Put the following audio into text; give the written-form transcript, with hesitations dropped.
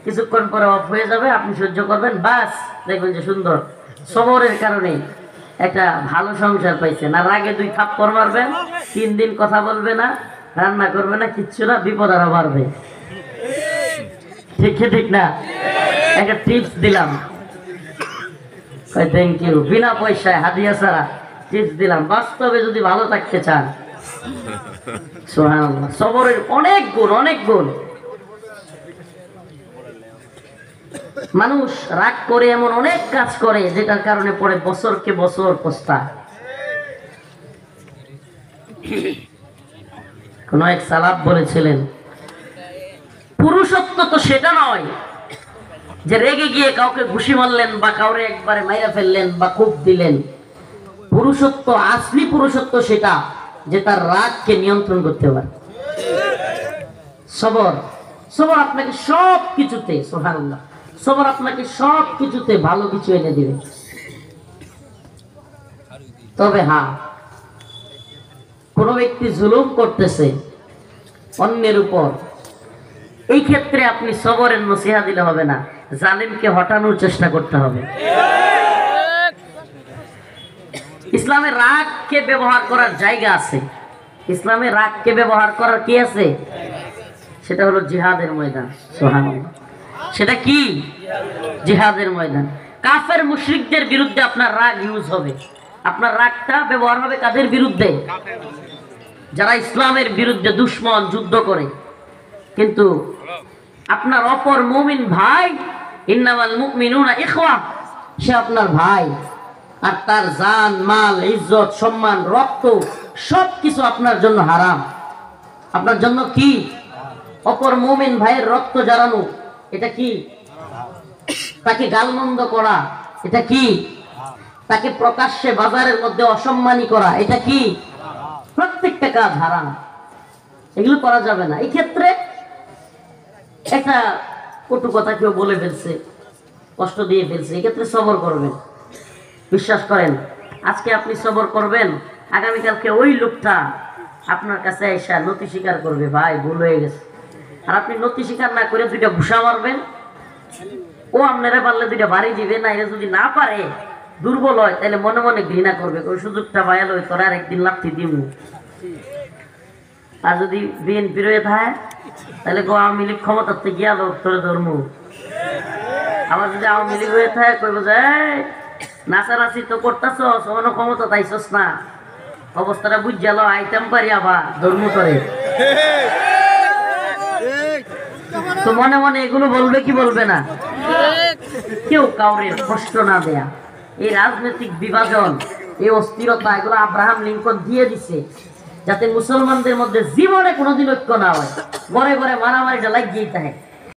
কিছুক্ষণ পরে অফ হয়ে যাবে, আপনি সহ্য করবেন, বাস দেখবেন যে সুন্দর। সবরের কারণে একটা ভালো সংসার পাইছেন। আর আগে 2 থাপ্পড় মারবেন, 3 দিন কথা বলবে না, রান্না করবে না, কিচ্ছু না, বিপদ আরো বাড়বে। ঠিক না? একটা টিপস দিলাম, থ্যাংক ইউ, বিনা পয়সায় হাদিয়া ছাড়া টিপস দিলাম। বাস্তবে যদি ভালো থাকতে চান, সুবহানাল্লাহ, সবরের অনেক গুণ। মানুষ রাগ করে এমন অনেক কাজ করে যেটার কারণে পরে বছরকে বছর পস্তায়। কোন এক সালাফ বলেছিলেন, পুরুষত্ব তো সেটা নয় যে রেগে গিয়ে কাউকে ঘুষি মারলেন বা কাউরে একবারে মাইরা ফেললেন বা কোপ দিলেন। পুরুষত্ব, আসলি পুরুষত্ব সেটা যে তার রাগকে নিয়ন্ত্রণ করতে পারে। সবর আপনাকে সব কিছুতে, সুবহানাল্লাহ, সবর আপনাকে সব কিছুতে ভালো কিছু এনে দিবে। তবে হ্যাঁ, কোন ব্যক্তি জুলুম করতেছে অন্যের উপর, এই ক্ষেত্রে আপনি সবরের নসিহা দিলে হবে না, জালিমকে হটানোর চেষ্টা করতে হবে। ইসলামে রাগকে ব্যবহার করার জায়গা আছে, ইসলামে রাগকে ব্যবহার করার কি আছে, সেটা হলো জিহাদের ময়দান। সুবহানাল্লাহ, সেটা কি? জিহাদের ময়দান। কাফের মুশরিকদের বিরুদ্ধে আপনার রাগ ইউজ হবে, আপনার রাগটা ব্যবহার হবে কাদের বিরুদ্ধে? যারা ইসলামের বিরুদ্ধে দুশমন, যুদ্ধ করে। কিন্তু আপনার অপর মুমিন ভাই, ইন্নামাল মুমিনুনা ইখওয়া, সে আপনার ভাই, আর তার জান, মাল, ইজ্জত, সম্মান, রক্ত সবকিছু আপনার জন্য হারাম। আপনার জন্য কি? অপর মুমিন ভাইয়ের রক্ত ঝরানো, এটা কি? তাকে গালমন্দ করা, এটা কি? তাকে প্রকাশ্যে বাজারের মধ্যে অসম্মানী করা, এটা কি? প্রত্যেকটা কাজ হারাম, এগুলো করা যাবে না। এই ক্ষেত্রে একটা কটু কথা কেউ বলে ফেলছে, কষ্ট দিয়ে ফেলছে, এই ক্ষেত্রে সবর করবেন। বিশ্বাস করেন, আজকে আপনি সবর করবেন, আগামীকালকে ওই লোকটা আপনার কাছে এসে নতি স্বীকার করবে, ভাই ভুল হয়ে গেছে। আর আপনি নতি স্বীকার না করে 2টা ঘুষা মারবেন, ও আপনারা পারলে 2টা বাড়ি দিবে না। এরা যদি না পারে, দুর্বল হয়, তাহলে মনে মনে ঘৃণা করবে, ওই সুযোগটা পাইলে ওই তোরা আরেকদিন লাথি দিব। আর যদি বিএনপি রয়ে থাকে, তাহলে আওয়ামী লীগ ক্ষমতাতে গিয়া লোক তোরে ধর্ম। আবার যদি আওয়ামী লীগ হয়ে থাকে, কইব যে নাচানাচি তো করতেছ, কোনো ক্ষমতা তাইছস না, অবস্থাটা বুঝ গেল, আইতাম পারি আবার ধর্ম করে। তো মনে মনে এগুলো বলবে কি বলবে না? কেউ কাউরে কষ্ট না দেয়া, এই রাজনৈতিক বিভাজন, এই অস্থিরতা, এগুলো আব্রাহাম লিঙ্কন দিয়ে দিছে যাতে মুসলমানদের মধ্যে জীবনে কোনোদিন ঐক্য না হয়, ঘরে ঘরে মারামারিটা লাগিয়েই থাকে।